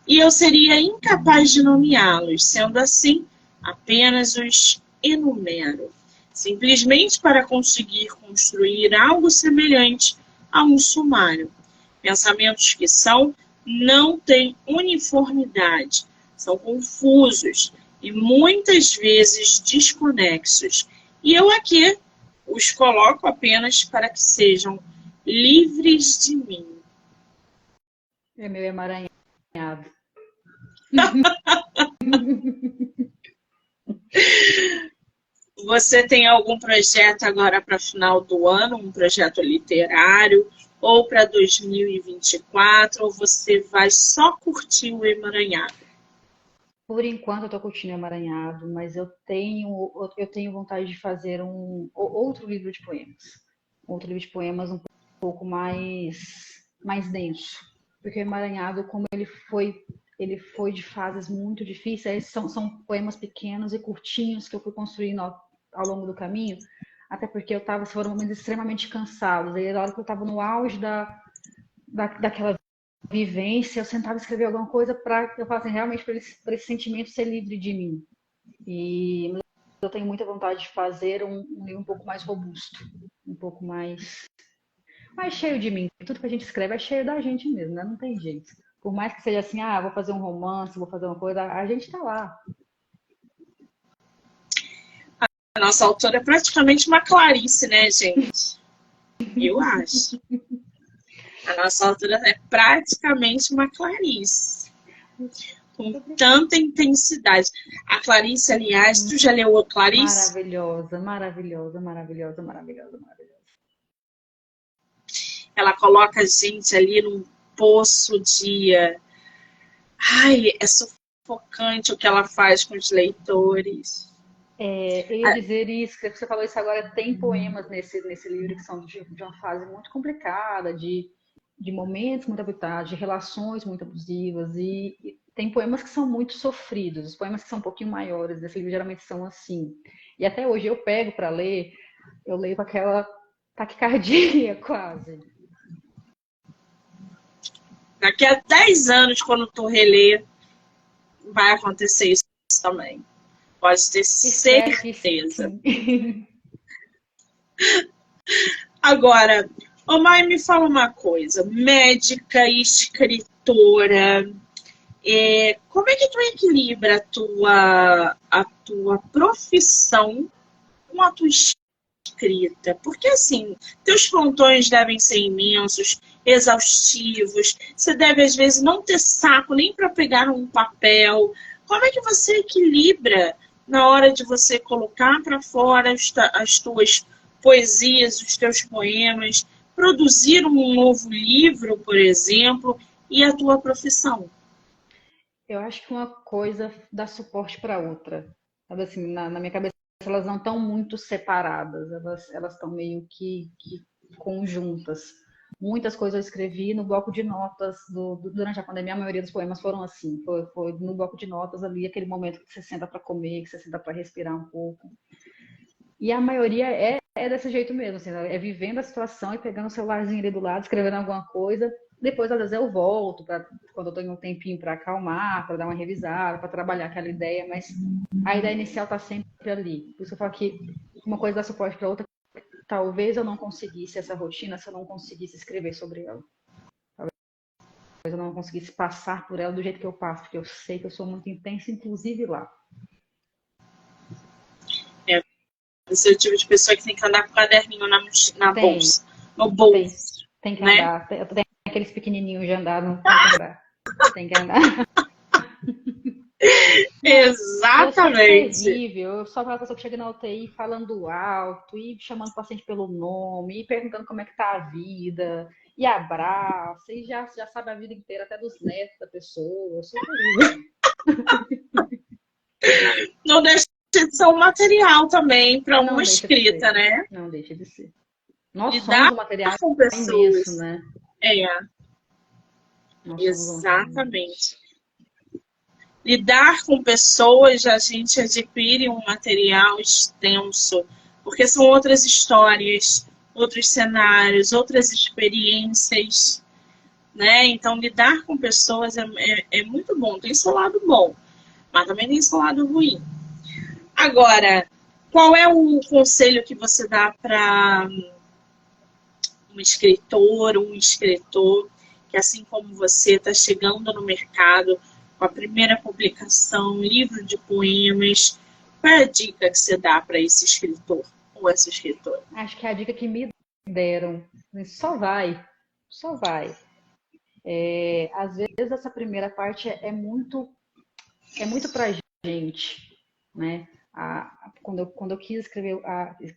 Speaker 1: E eu seria incapaz de nomeá-los, sendo assim, apenas os enumero, simplesmente para conseguir construir algo semelhante a um sumário. Pensamentos que são, não têm uniformidade, são confusos e muitas vezes desconexos. E eu aqui os coloco apenas para que sejam livres de mim.
Speaker 2: É meu emaranhado.
Speaker 1: Você tem algum projeto agora para final do ano, um projeto literário, ou para 2024, ou você vai só curtir o emaranhado?
Speaker 2: Por enquanto eu tô curtindo Emaranhado, mas eu tenho vontade de fazer outro livro de poemas. Outro livro de poemas um pouco mais denso. Porque o Emaranhado, como ele foi de fases muito difíceis, são poemas pequenos e curtinhos que eu fui construindo ao longo do caminho, até porque foram momentos extremamente cansados. Aí, na hora que eu estava no auge daquela vivência, eu sentava e escrevia alguma coisa para eu falar assim, realmente para esse sentimento ser livre de mim. E eu tenho muita vontade de fazer um livro um pouco mais robusto, um pouco mais cheio de mim. Tudo que a gente escreve é cheio da gente mesmo, né? Não tem jeito. Por mais que seja assim, vou fazer um romance, vou fazer uma coisa, a gente tá lá.
Speaker 1: A nossa autora é praticamente uma Clarice, né, gente? Eu acho. A nossa autora é praticamente uma Clarice. Com tanta intensidade. A Clarice, aliás, tu já leu a Clarice?
Speaker 2: Maravilhosa, maravilhosa, maravilhosa, maravilhosa, maravilhosa.
Speaker 1: Ela coloca a gente ali num poço de. Ai, é sufocante o que ela faz com os leitores.
Speaker 2: Eu ia dizer isso, que você falou isso agora, tem poemas nesse livro que são de uma fase muito complicada, de momentos muito apertados, de relações muito abusivas, e tem poemas que são muito sofridos, os poemas que são um pouquinho maiores desse livro geralmente são assim. E até hoje eu pego para ler, eu leio com aquela taquicardia quase.
Speaker 1: Daqui a 10 anos, quando tu reler, vai acontecer isso também. Pode ter
Speaker 2: Espero que
Speaker 1: certeza.
Speaker 2: sim.
Speaker 1: Agora, ô Mai, me fala uma coisa. Médica e escritora, como é que tu equilibra a tua profissão com a tua escrita? Porque, assim, teus plantões devem ser imensos, exaustivos, você deve, às vezes, não ter saco nem para pegar um papel. Como é que você equilibra na hora de você colocar para fora as tuas poesias, os teus poemas, produzir um novo livro, por exemplo, e a tua profissão?
Speaker 2: Eu acho que uma coisa dá suporte para outra. Sabe assim, na minha cabeça, elas não estão muito separadas, elas estão meio que conjuntas. Muitas coisas eu escrevi no bloco de notas durante a pandemia, a maioria dos poemas foram assim. Foi no bloco de notas ali, aquele momento que você senta para comer, que você senta para respirar um pouco. E a maioria é desse jeito mesmo, assim, é vivendo a situação e pegando o celularzinho ali do lado, escrevendo alguma coisa. Depois, às vezes, eu volto, quando eu tenho um tempinho para acalmar, para dar uma revisada, para trabalhar aquela ideia, mas a ideia inicial está sempre ali. Por isso eu falo que uma coisa dá suporte para outra. Talvez eu não conseguisse essa rotina se eu não conseguisse escrever sobre ela. Talvez eu não conseguisse passar por ela do jeito que eu passo, porque eu sei que eu sou muito intensa, inclusive lá.
Speaker 1: Você é o tipo de pessoa que tem que andar com o caderninho na
Speaker 2: Tem,
Speaker 1: bolsa, no
Speaker 2: tem,
Speaker 1: bolso,
Speaker 2: tem que
Speaker 1: né?
Speaker 2: andar. Tem aqueles pequenininhos de andar, não tem que andar. Tem que andar. Não, eu sou
Speaker 1: Exatamente.
Speaker 2: terrível. Eu sou aquela pessoa que chega na UTI falando alto, e chamando o paciente pelo nome, e perguntando como é que tá a vida, e abraça, e já sabe a vida inteira, até dos netos da pessoa. Eu sou terrível.
Speaker 1: Não deixa de ser um material também para uma
Speaker 2: Não deixa de
Speaker 1: escrita,
Speaker 2: ser.
Speaker 1: né?
Speaker 2: Não deixa de ser. Nós somos
Speaker 1: Lidar
Speaker 2: um material
Speaker 1: com
Speaker 2: imenso,
Speaker 1: pessoas.
Speaker 2: né?
Speaker 1: É,
Speaker 2: Nós somos um material imenso.
Speaker 1: exatamente. Lidar com pessoas, a gente adquire um material extenso, porque são outras histórias, outros cenários, outras experiências, né? Então, lidar com pessoas é muito bom. Tem seu lado bom, mas também tem seu lado ruim. Agora, qual é o conselho que você dá para um escritor, um escritor que, assim como você, está chegando no mercado com a primeira publicação, um livro de poemas? Qual é a dica que você dá para esse escritor ou essa escritora?
Speaker 2: Acho que é a dica que me deram. Só vai, só vai. Às vezes essa primeira parte é muito pra gente, né? Quando eu quis escrever,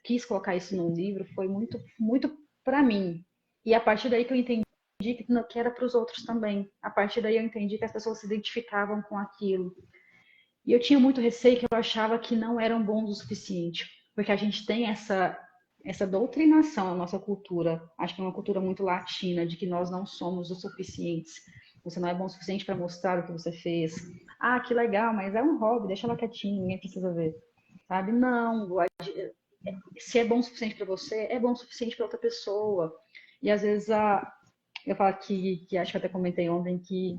Speaker 2: quis colocar isso num livro, foi muito, muito para mim. E a partir daí que eu entendi que era para os outros também. A partir daí eu entendi que as pessoas se identificavam com aquilo. E eu tinha muito receio, que eu achava que não eram bons o suficiente, porque a gente tem essa doutrinação na nossa cultura. Acho que é uma cultura muito latina, de que nós não somos o suficientes. Você não é bom o suficiente para mostrar o que você fez. Ah, que legal, mas é um hobby, deixa ela quietinha, ninguém precisa ver. Sabe? Não, se é bom o suficiente para você, é bom o suficiente para outra pessoa. E às vezes eu falo que acho que eu até comentei ontem que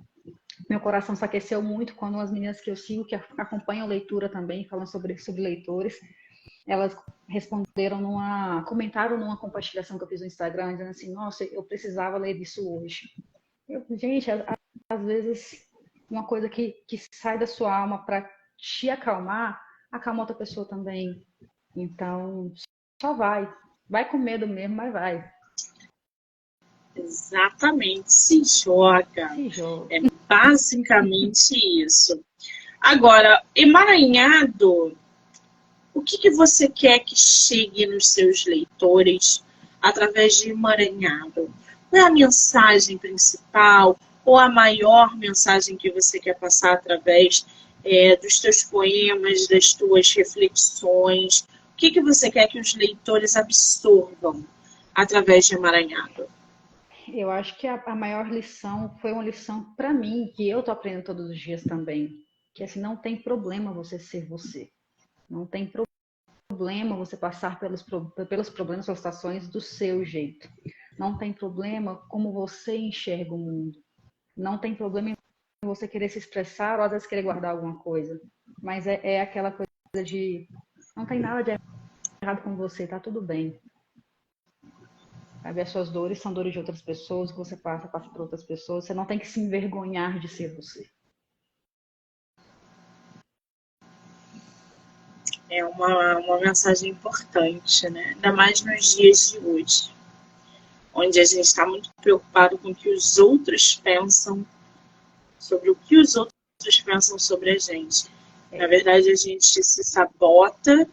Speaker 2: meu coração se aqueceu muito quando as meninas que eu sigo, que acompanham leitura também, falam sobre leitores, elas comentaram numa compartilhação que eu fiz no Instagram, dizendo assim, nossa, eu precisava ler isso hoje. Gente, às vezes uma coisa que sai da sua alma para te acalmar, acalma outra pessoa também. Então, só vai. Vai com medo mesmo, mas vai.
Speaker 1: Exatamente, se joga.
Speaker 2: Se joga.
Speaker 1: É basicamente isso. Agora, emaranhado, o que você quer que chegue nos seus leitores através de emaranhado? Qual é a mensagem principal ou a maior mensagem que você quer passar através dos teus poemas, das tuas reflexões? O que você quer que os leitores absorvam através de emaranhado?
Speaker 2: Eu acho que a maior lição foi uma lição para mim, que eu tô aprendendo todos os dias também. Que assim, não tem problema você ser você. Não tem problema você passar pelos problemas, pelas situações do seu jeito. Não tem problema como você enxerga o mundo. Não tem problema em você querer se expressar ou às vezes querer guardar alguma coisa. Mas é aquela coisa de não tem nada de errado com você, tá tudo bem. Sabe? As suas dores são dores de outras pessoas, que você passa por outras pessoas. Você não tem que se envergonhar de ser você.
Speaker 1: É uma mensagem importante, né? Ainda mais nos dias de hoje, onde a gente está muito preocupado com o que os outros pensam sobre o que os outros pensam sobre a gente. Na verdade, a gente se sabota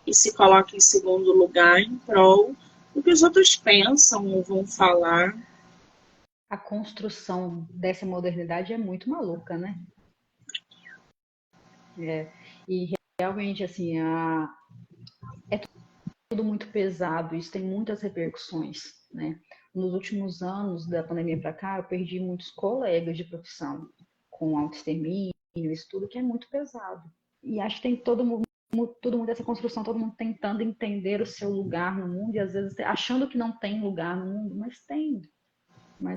Speaker 1: e se coloca em segundo lugar em prol do que os outros pensam ou vão falar.
Speaker 2: A construção dessa modernidade é muito maluca, né? E realmente, assim, é tudo muito pesado, isso tem muitas repercussões, né? Nos últimos anos da pandemia para cá, eu perdi muitos colegas de profissão com autoextermínio, isso tudo que é muito pesado. E acho que tem todo mundo essa construção, todo mundo tentando entender o seu lugar no mundo e às vezes achando que não tem lugar no mundo, mas tem. Mas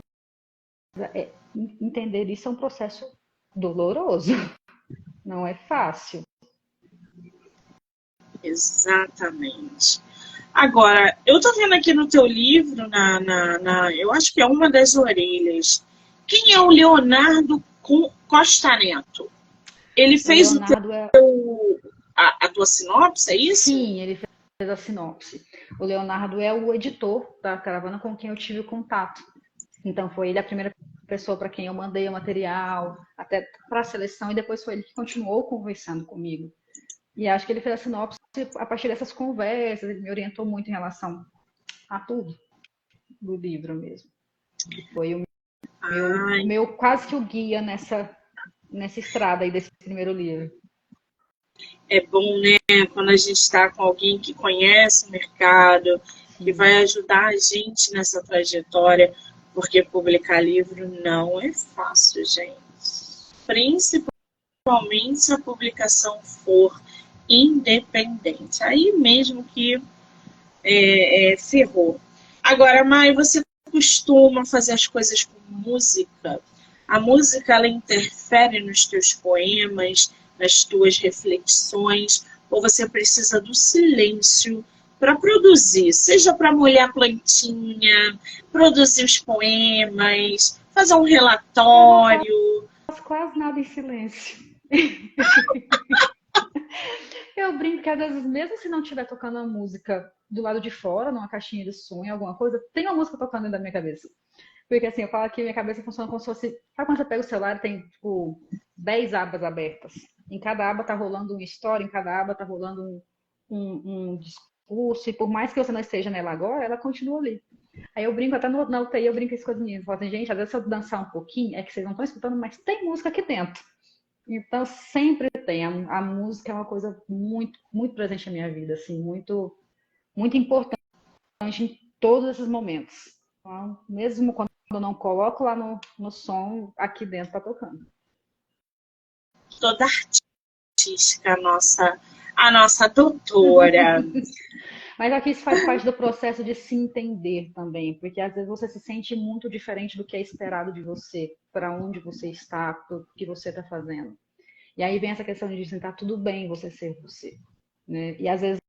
Speaker 2: entender isso é um processo doloroso, não é fácil.
Speaker 1: Exatamente. Agora, eu tô vendo aqui no teu livro, eu acho que é uma das orelhas. Quem é o Leonardo Costa Neto? Ele fez a tua sinopse, é isso?
Speaker 2: Sim, ele fez a sinopse. O Leonardo é o editor da caravana com quem eu tive o contato. Então foi ele a primeira pessoa para quem eu mandei o material, até para a seleção, e depois foi ele que continuou conversando comigo. E acho que ele fez a sinopse a partir dessas conversas, ele me orientou muito em relação a tudo do livro mesmo. Foi o meu quase que o guia nessa estrada aí desse primeiro livro.
Speaker 1: É bom, né, quando a gente está com alguém que conhece o mercado, que vai ajudar a gente nessa trajetória, porque publicar livro não é fácil, gente. Principalmente se a publicação for independente. Aí mesmo que ferrou. Agora, Mai, você costuma fazer as coisas com música? A música, ela interfere nos teus poemas, nas tuas reflexões, ou você precisa do silêncio para produzir, seja para molhar a plantinha, produzir os poemas, fazer um relatório?
Speaker 2: Eu não faço quase nada em silêncio. Eu brinco que às vezes, mesmo se não estiver tocando a música do lado de fora, numa caixinha de som, alguma coisa, tem uma música tocando dentro da minha cabeça. Porque assim, eu falo que minha cabeça funciona como se fosse. Sabe quando você pega o celular e tem, tipo, 10 abas abertas? Em cada aba tá rolando uma história, em cada aba tá rolando um discurso, e por mais que você não esteja nela agora, ela continua ali. Aí eu brinco, até na UTI, eu brinco isso com as meninas. Eu falo assim, gente, às vezes se eu dançar um pouquinho, é que vocês não estão escutando, mas tem música aqui dentro. Então, sempre tem. A música é uma coisa muito, muito presente na minha vida, assim, muito, muito importante em todos esses momentos. Então, mesmo quando eu não coloco lá no som, aqui dentro tá tocando.
Speaker 1: Toda artística, a nossa doutora.
Speaker 2: Mas aqui isso faz parte do processo de se entender também, porque às vezes você se sente muito diferente do que é esperado de você, para onde você está, o que você está fazendo. E aí vem essa questão de dizer, tá tudo bem você ser você, né? E às vezes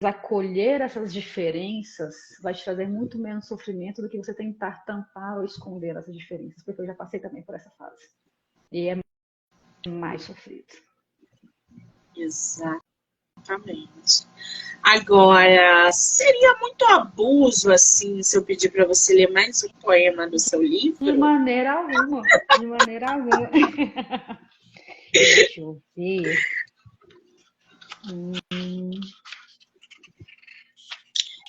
Speaker 2: acolher essas diferenças vai te trazer muito menos sofrimento do que você tentar tampar ou esconder essas diferenças, porque eu já passei também por essa fase. E é mais sofrido.
Speaker 1: Exatamente. Agora, seria muito abuso, assim, se eu pedir para você ler mais um poema do seu
Speaker 2: De
Speaker 1: livro?
Speaker 2: maneira alguma, de maneira alguma. Deixa eu ver.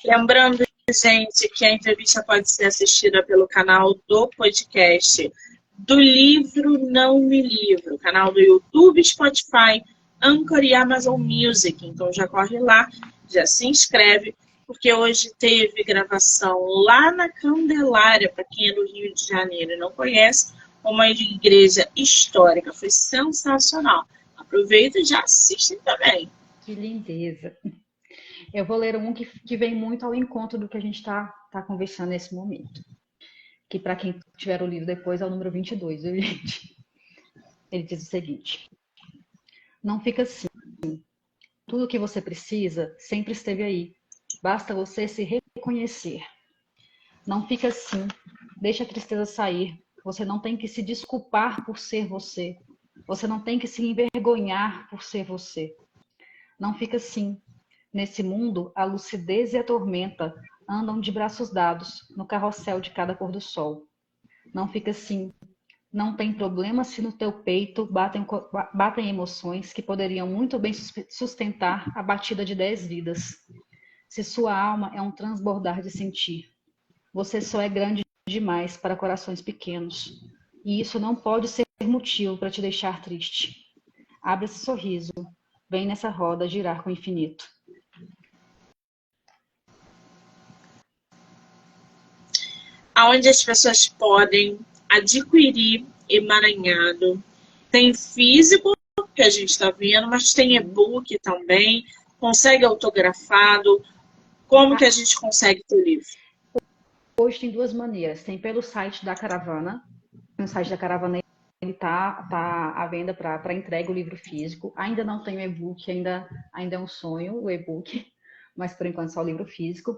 Speaker 1: Lembrando, gente, que a entrevista pode ser assistida pelo canal do podcast do Livro Não Me Livro, canal do YouTube, Spotify, Anchor e Amazon Music. Então já corre lá, já se inscreve, porque hoje teve gravação lá na Candelária, para quem é do Rio de Janeiro e não conhece, uma igreja histórica. Foi sensacional. Aproveita e já assistem também.
Speaker 2: Que lindeza. Eu vou ler um que vem muito ao encontro do que a gente está conversando nesse momento. Que para quem tiver o livro depois é o número 22, viu, gente? Ele diz o seguinte: não fica assim. Tudo o que você precisa sempre esteve aí. Basta você se reconhecer. Não fica assim. Deixa a tristeza sair. Você não tem que se desculpar por ser você. Você não tem que se envergonhar por ser você. Não fica assim. Nesse mundo, a lucidez e a tormenta andam de braços dados no carrossel de cada pôr do sol. Não fica assim. Não tem problema se no teu peito batem emoções que poderiam muito bem sustentar a batida de 10 vidas. Se sua alma é um transbordar de sentir, você só é grande demais para corações pequenos. E isso não pode ser motivo para te deixar triste. Abre esse sorriso. Vem nessa roda girar com o infinito.
Speaker 1: Onde as pessoas podem adquirir emaranhado. Tem físico, que a gente está vendo, mas tem e-book também. Consegue autografado. Como que a gente consegue ter o livro?
Speaker 2: Hoje tem duas maneiras. Tem pelo site da Caravana. No site da Caravana ele tá à venda para entrega o livro físico. Ainda não tem o e-book, ainda é um sonho o e-book, mas por enquanto só o livro físico.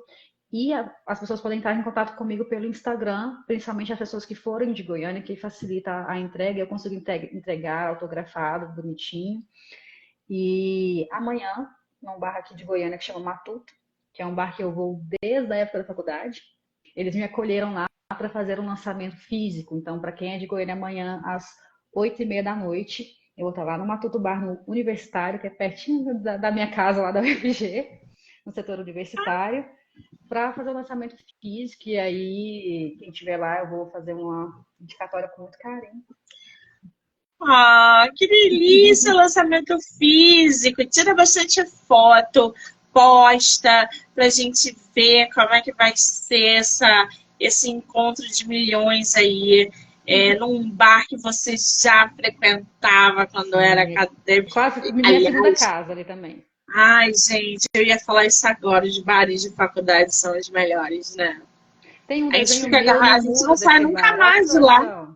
Speaker 2: E as pessoas podem entrar em contato comigo pelo Instagram, principalmente as pessoas que forem de Goiânia, que facilita a entrega. Eu consigo entregar autografado, bonitinho. E amanhã, num bar aqui de Goiânia que chama Matuto, que é um bar que eu vou desde a época da faculdade, eles me acolheram lá para fazer um lançamento físico. Então, para quem é de Goiânia, amanhã às 8h30 da noite, eu vou estar lá no Matuto Bar, no Universitário, que é pertinho da minha casa, lá da UFG, no setor universitário, para fazer o lançamento físico. E aí, quem estiver lá, eu vou fazer uma dedicatória com muito carinho.
Speaker 1: Ah, que delícia! Lançamento físico. Tira bastante foto, posta, para a gente ver como é que vai ser esse encontro de milhões aí. Num bar que você já frequentava quando era acadêmico.
Speaker 2: Quase minha segunda casa ali também.
Speaker 1: Ai, gente, eu ia falar isso agora, os bares de faculdade são os melhores, né?
Speaker 2: Tem um
Speaker 1: A gente
Speaker 2: desenho
Speaker 1: fica
Speaker 2: meu
Speaker 1: agarrado, a gente não sai nunca mais de lá.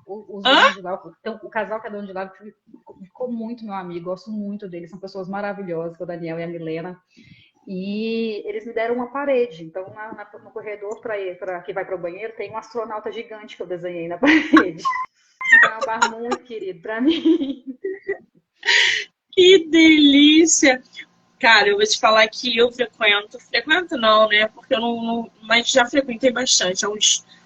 Speaker 2: Os donos de lá, então, o casal que é dono de lá ficou muito meu amigo, gosto muito deles, são pessoas maravilhosas, o Daniel e a Milena. E eles me deram uma parede. Então, no corredor que vai para o banheiro, tem um astronauta gigante que eu desenhei na parede. Então, é um bar muito querido para mim.
Speaker 1: Que delícia! Cara, eu vou te falar que eu frequento não, né? Porque eu não, mas já frequentei bastante.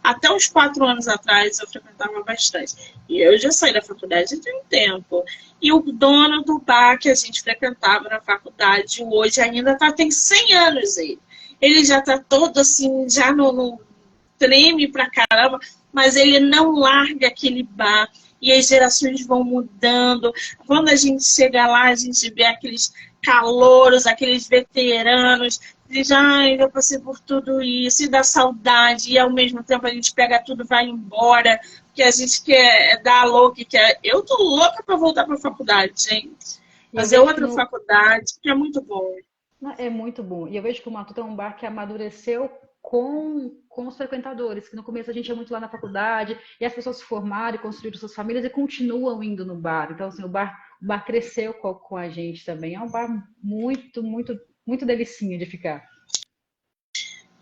Speaker 1: Até uns 4 anos atrás eu frequentava bastante. E eu já saí da faculdade tem um tempo. E o dono do bar que a gente frequentava na faculdade hoje ainda tem 100 anos ele. Ele já tá todo assim, já no treme pra caramba, mas ele não larga aquele bar. e as gerações vão mudando. Quando a gente chega lá, a gente vê aqueles calouros, aqueles veteranos, diz, ai, eu passei por tudo isso, e dá saudade, e ao mesmo tempo a gente pega tudo e vai embora, porque a gente quer dar louca, quer... Eu tô louca para voltar para a faculdade, gente. Fazer outra faculdade, que é muito bom.
Speaker 2: É muito bom. E eu vejo que o Matuto é um bar que amadureceu com os frequentadores, que no começo a gente ia muito lá na faculdade, e as pessoas se formaram e construíram suas famílias e continuam indo no bar. Então, assim, o bar cresceu com a gente também. É um bar muito, muito, muito delicinho de ficar.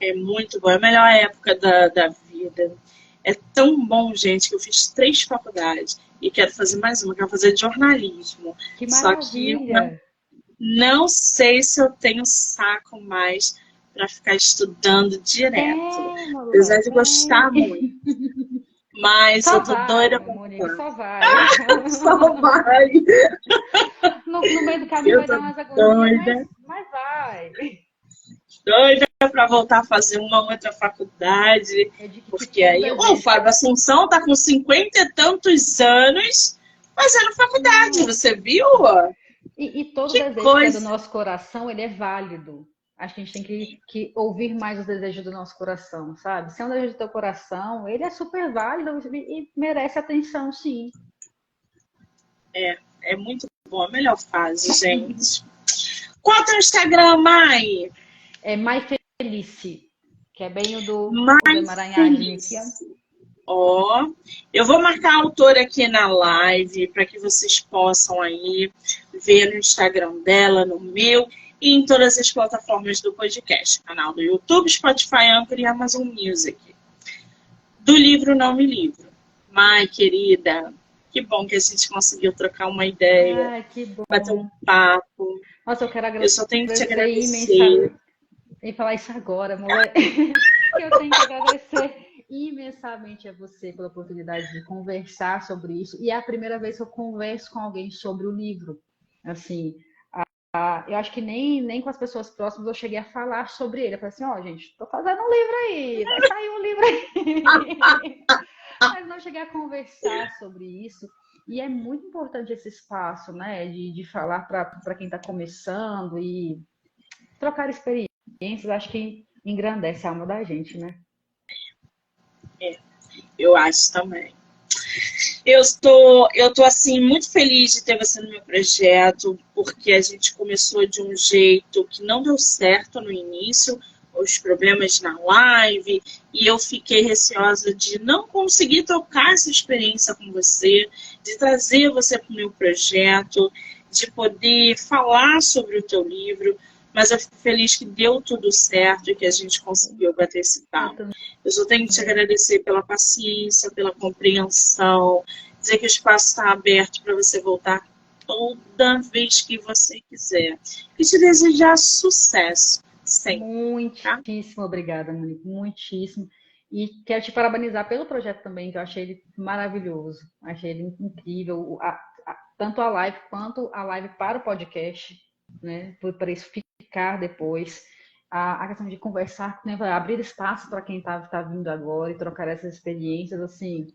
Speaker 1: É muito bom. É a melhor época da vida. É tão bom, gente, que eu fiz 3 faculdades e quero fazer mais uma, quero fazer jornalismo.
Speaker 2: Que
Speaker 1: Só que eu não sei se eu tenho saco mais para ficar estudando direto. Apesar de gostar muito. Mas
Speaker 2: só
Speaker 1: eu tô doida pra
Speaker 2: Monique, só vai.
Speaker 1: Só vai.
Speaker 2: No meio do caminho vai dar umas agonias, mas vai.
Speaker 1: Doida para voltar a fazer uma outra faculdade. Porque aí, o Fábio Assunção tá com 50 e tantos anos fazendo faculdade, você viu?
Speaker 2: E todo desejo que é do nosso coração, ele é válido. Acho que a gente tem que ouvir mais os desejos do nosso coração, sabe? Se é um desejo do teu coração, ele é super válido e merece atenção, sim.
Speaker 1: É muito bom. A melhor fase, gente. Qual é o teu Instagram, Mai?
Speaker 2: É Mai Felice, que é bem o do
Speaker 1: Emaranhado. Ó, eu vou marcar a autora aqui na live para que vocês possam aí ver no Instagram dela, no meu e em todas as plataformas do podcast, canal do YouTube, Spotify, Anchor e Amazon Music. Do livro Não Me Livro. Mai, querida, que bom que a gente conseguiu trocar uma ideia.
Speaker 2: Ai, que bom.
Speaker 1: Bater um papo.
Speaker 2: Nossa, eu quero agradecer.
Speaker 1: Eu só tenho que te agradecer.
Speaker 2: E falar isso agora, amor. Eu tenho que agradecer imensamente a você pela oportunidade de conversar sobre isso. E é a primeira vez que eu converso com alguém sobre o livro. Assim, eu acho que nem com as pessoas próximas eu cheguei a falar sobre ele. Eu falei assim, gente, tô fazendo um livro aí, vai sair um livro aí. Mas não cheguei a conversar sobre isso. E é muito importante esse espaço, né, de falar para quem está começando e trocar experiências. Acho que engrandece a alma da gente, né?
Speaker 1: Eu acho também. Eu tô assim, muito feliz de ter você no meu projeto, porque a gente começou de um jeito que não deu certo no início, os problemas na live, e eu fiquei receosa de não conseguir trocar essa experiência com você, de trazer você para o meu projeto, de poder falar sobre o teu livro, mas eu fico feliz que deu tudo certo e que a gente conseguiu bater esse papo. Eu só tenho que te agradecer pela paciência, pela compreensão, dizer que o espaço está aberto para você voltar toda vez que você quiser. E te desejar sucesso sempre.
Speaker 2: Muitíssimo obrigada, Monique, muitíssimo. E quero te parabenizar pelo projeto também, que eu achei ele maravilhoso, achei ele incrível, tanto a live quanto a live para o podcast, né, para isso ficar depois. A questão de conversar, né, abrir espaço para quem tá vindo agora e trocar essas experiências, assim,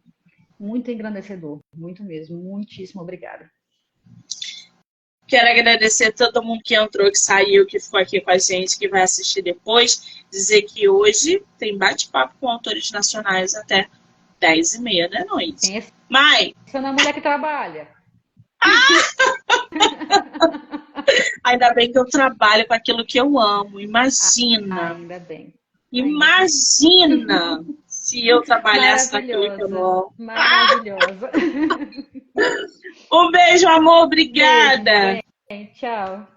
Speaker 2: muito engrandecedor, muito mesmo, muitíssimo obrigada.
Speaker 1: Quero agradecer a todo mundo que entrou, que saiu, que ficou aqui com a gente, que vai assistir depois. Dizer que hoje tem bate-papo com autores nacionais até 10h30 da noite. Mai!
Speaker 2: Você não é mulher que trabalha.
Speaker 1: Ainda bem que eu trabalho com aquilo que eu amo. Imagina.
Speaker 2: Ainda bem.
Speaker 1: Imagina se eu trabalhasse naquilo que eu amo.
Speaker 2: Maravilhosa.
Speaker 1: Um beijo, amor. Obrigada.
Speaker 2: Beijo, tchau.